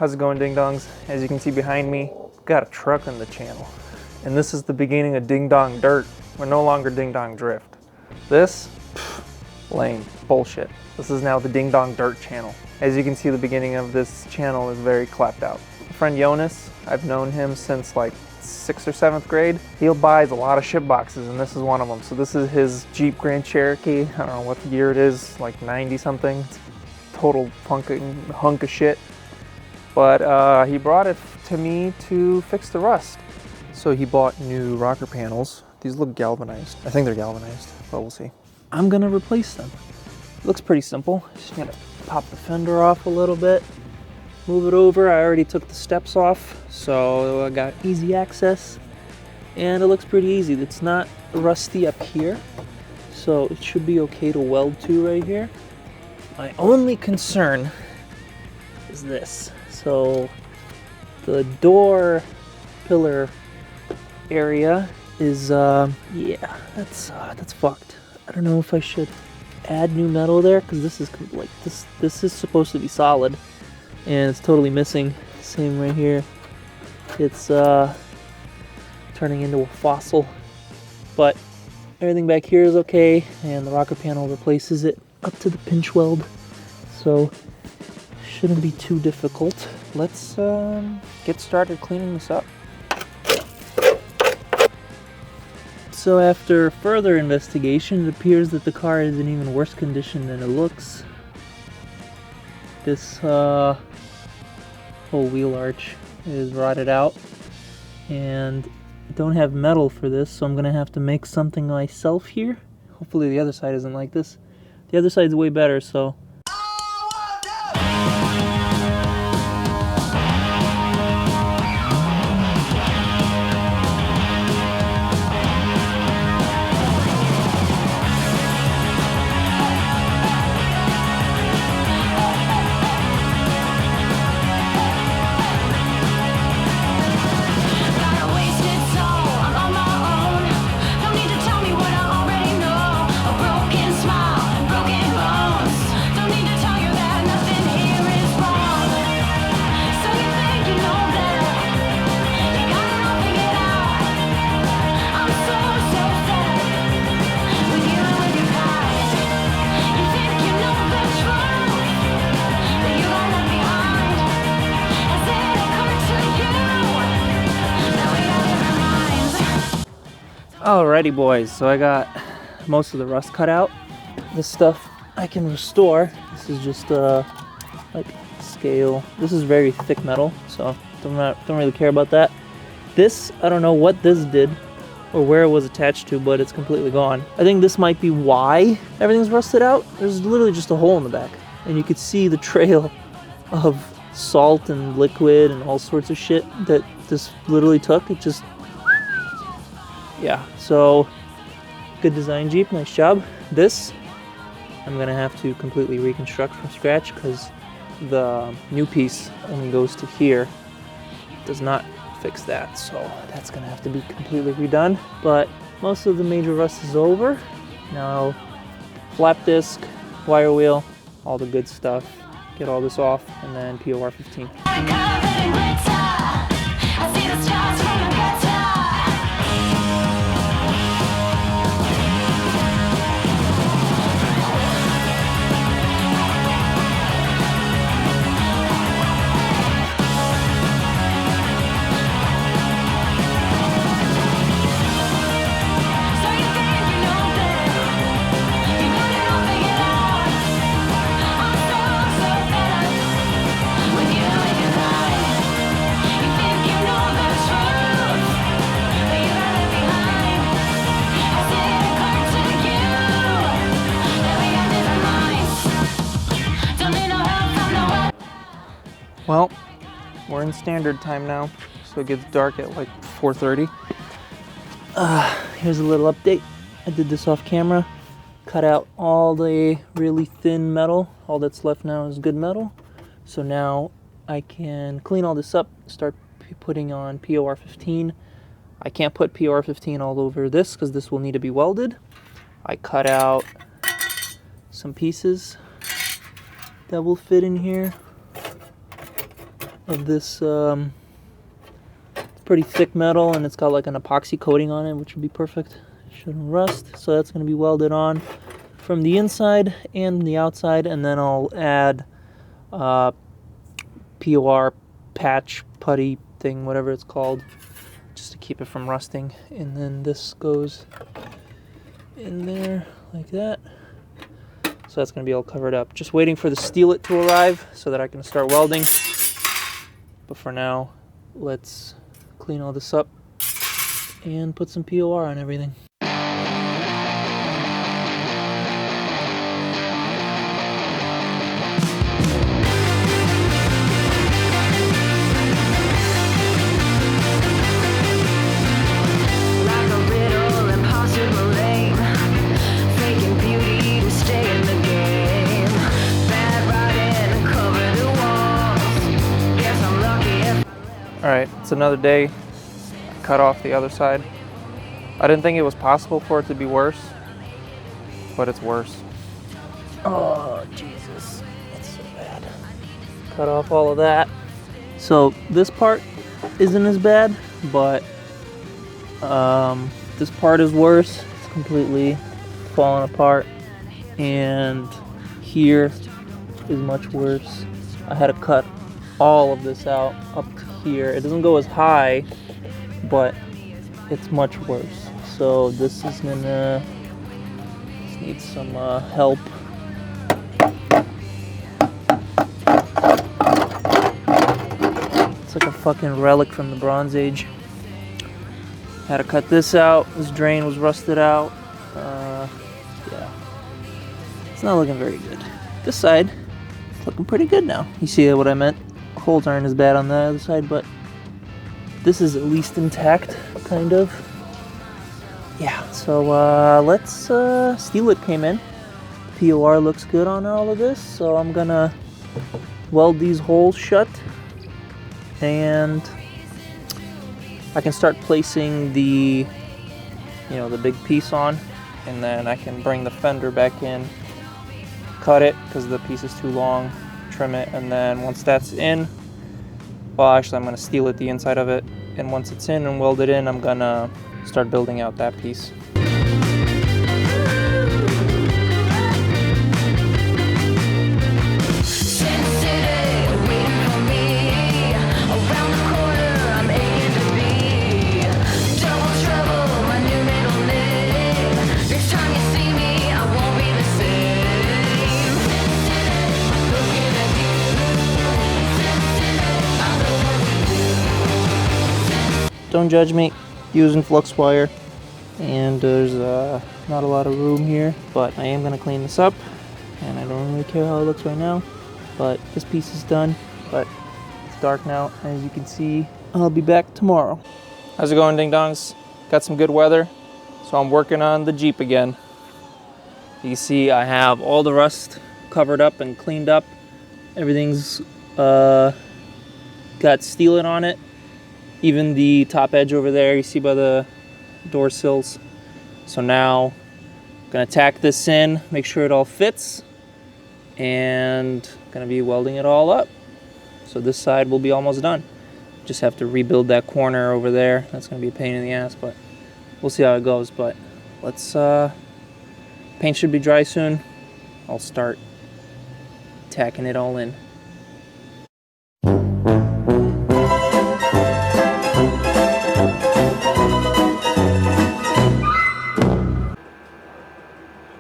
How's it going, ding dongs? As you can see behind me, got a truck on the channel. And this is the beginning of Ding Dong Dirt. We're no longer Ding Dong Drift. This, lame, bullshit. This is now the Ding Dong Dirt channel. As you can see, the beginning of this channel is very clapped out. My friend Jonas, I've known him since like 6th or 7th grade. He buys a lot of ship boxes, and this is one of them. So this is his Jeep Grand Cherokee. I don't know what year it is, like 90 something. It's total hunk of shit. But he brought it to me to fix the rust. So he bought new rocker panels. These look galvanized. I think they're galvanized, but we'll see. I'm gonna replace them. It looks pretty simple. Just gonna pop the fender off a little bit, move it over. I already took the steps off, so I got easy access, and it looks pretty easy. It's not rusty up here, so it should be okay to weld to right here. My only concern is this. So the door pillar area is yeah, that's fucked. I don't know if I should add new metal there, because this is like this is supposed to be solid, and it's totally missing. Same right here. It's turning into a fossil, but everything back here is okay, and the rocker panel replaces it up to the pinch weld, so shouldn't be too difficult. Let's get started cleaning this up. So after further investigation, it appears that the car is in even worse condition than it looks. This whole wheel arch is rotted out, and I don't have metal for this, so I'm gonna have to make something myself here. Hopefully the other side isn't like this. The other side's way better, so alrighty boys, so I got most of the rust cut out. This stuff I can restore. This is just like scale. This is very thick metal, so don't really care about that. This, I don't know what this did or where it was attached to, but it's completely gone. I think this might be why everything's rusted out. There's literally just a hole in the back, and you could see the trail of salt and liquid and all sorts of shit that this literally took. It just, yeah, so good design, Jeep, nice job. This I'm gonna have to completely reconstruct from scratch, because the new piece only goes to here, does not fix that, so that's gonna have to be completely redone. But most of the major rust is over. Now flap disc, wire wheel, all the good stuff, get all this off, and then POR 15. Well, we're in standard time now, so it gets dark at like 4:30. Here's a little update. I did this off camera, cut out all the really thin metal. All that's left now is good metal. So now I can clean all this up, start putting on POR 15. I can't put POR 15 all over this because this will need to be welded. I cut out some pieces that will fit in here. of this pretty thick metal, and it's got like an epoxy coating on it, which would be perfect. It shouldn't rust. So that's going to be welded on from the inside and the outside, and then I'll add POR patch putty thing, whatever it's called, just to keep it from rusting. And then this goes in there like that. So that's going to be all covered up. Just waiting for the steelet to arrive so that I can start welding. But for now, let's clean all this up and put some POR on everything. Alright, it's another day. Cut off the other side. I didn't think it was possible for it to be worse, but it's worse. Oh, Jesus. That's so bad. Cut off all of that. So this part isn't as bad, but this part is worse. It's completely fallen apart. And here is much worse. I had to cut all of this out up to here. It doesn't go as high, but it's much worse. So this is gonna need some help. It's like a fucking relic from the Bronze Age. Had to cut this out. This drain was rusted out. Yeah, it's not looking very good. This side, it's looking pretty good now. You see what I meant? Holes aren't as bad on the other side, but this is at least intact, kind of. Yeah, so let's steelet came in. POR looks good on all of this, so I'm gonna weld these holes shut, and I can start placing the, the big piece on, and then I can bring the fender back in, cut it because the piece is too long, trim it, and then once that's in, well, actually I'm gonna steelet the inside of it, and once it's in and welded in, I'm gonna start building out that piece. Don't judge me, using flux wire, and there's not a lot of room here, but I am going to clean this up, and I don't really care how it looks right now, but this piece is done, but it's dark now. As you can see, I'll be back tomorrow. How's it going, Ding Dongs? Got some good weather, so I'm working on the Jeep again. You see I have all the rust covered up and cleaned up. Everything's got steeling on it. Even the top edge over there, you see by the door sills. So now I'm gonna tack this in, make sure it all fits, and gonna be welding it all up. So this side will be almost done. Just have to rebuild that corner over there. That's gonna be a pain in the ass, but we'll see how it goes. But let's, paint should be dry soon. I'll start tacking it all in.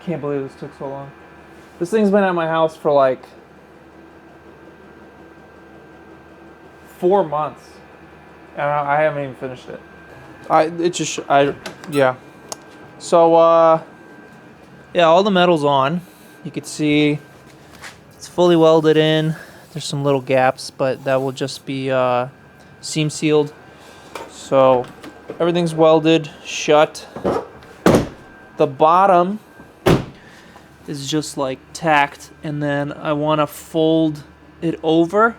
Can't believe this took so long. This thing's been at my house for like 4 months, and I haven't even finished it. Yeah. So yeah, all the metal's on. You can see it's fully welded in. There's some little gaps, but that will just be seam sealed. So everything's welded shut. The bottom is just like tacked, and then I want to fold it over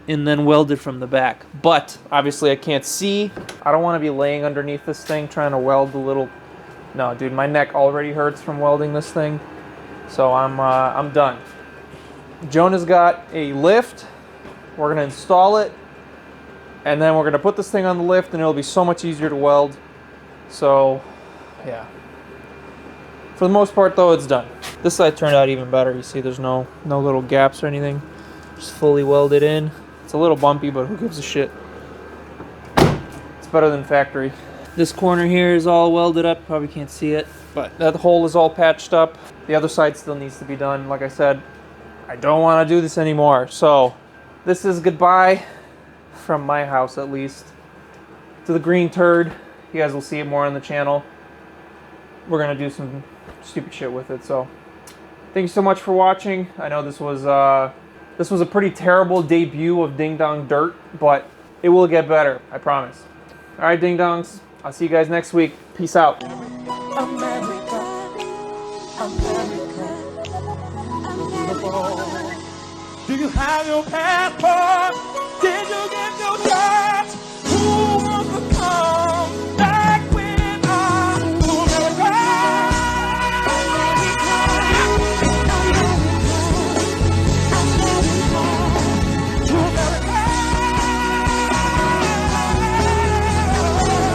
and then weld it from the back. But obviously I can't see. I don't want to be laying underneath this thing trying to weld the little... No, dude, my neck already hurts from welding this thing. So I'm done. Jonah's got a lift We're gonna install it, and then we're gonna put this thing on the lift, and it'll be so much easier to weld. So, yeah. For the most part, though, it's done. This side turned out even better. You see, there's no little gaps or anything. Just fully welded in. It's a little bumpy, but who gives a shit? It's better than factory. This corner here is all welded up. Probably can't see it, but that hole is all patched up. The other side still needs to be done. Like I said, I don't want to do this anymore. So this is goodbye, from my house at least, to the green turd. You guys will see it more on the channel. We're gonna do some stupid shit with it. So thank you so much for watching. I know this was a pretty terrible debut of Ding Dong Dirt, but it will get better, I promise. All right, ding dongs. I'll see you guys next week. Peace out. America, America. Do you have your passport?